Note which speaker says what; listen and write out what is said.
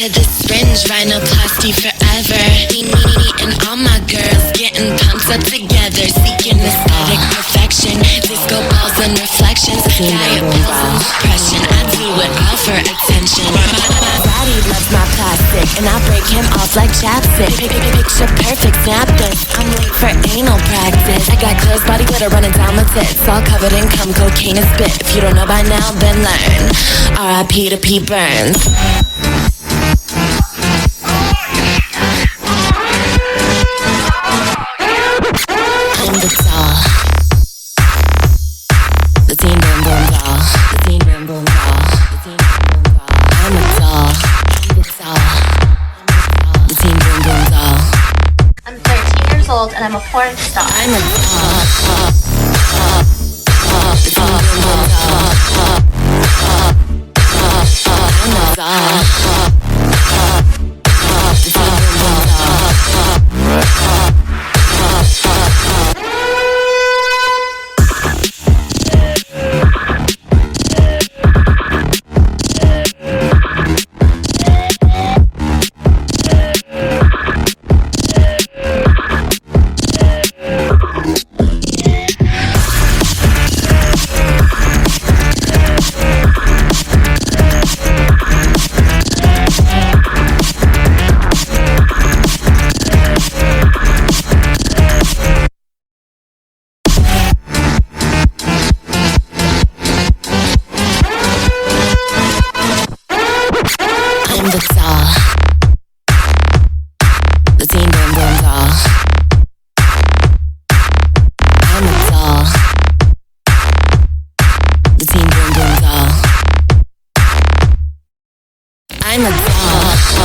Speaker 1: to this fringe, rhinoplasty forever. Me and all my girls getting pumped up together, seeking aesthetic perfection. Disco balls and reflections, diet pills and depression. I do it all for attention. My body loves my plastic, and I break him off like chapstick. Picture perfect, snap this. I'm late for anal practice. I got clothes, body glitter running down my tits, all covered in cum, cocaine and spit. If you don't know by now, then learn. R.I.P. to P. Burns. I'm the doll, the teen boom boom doll, the teen boom boom doll, the teen boom boom doll. I'm a doll, I'm the doll, the teen boom boom doll.
Speaker 2: I'm 13 years old and I'm a porn star.
Speaker 1: I'm a doll, the teen boom boom doll. I'm a doll, the teen boom boom doll. I'm the doll, the teen boom boom doll. I'm a doll, the teen boom boom doll. I'm a doll.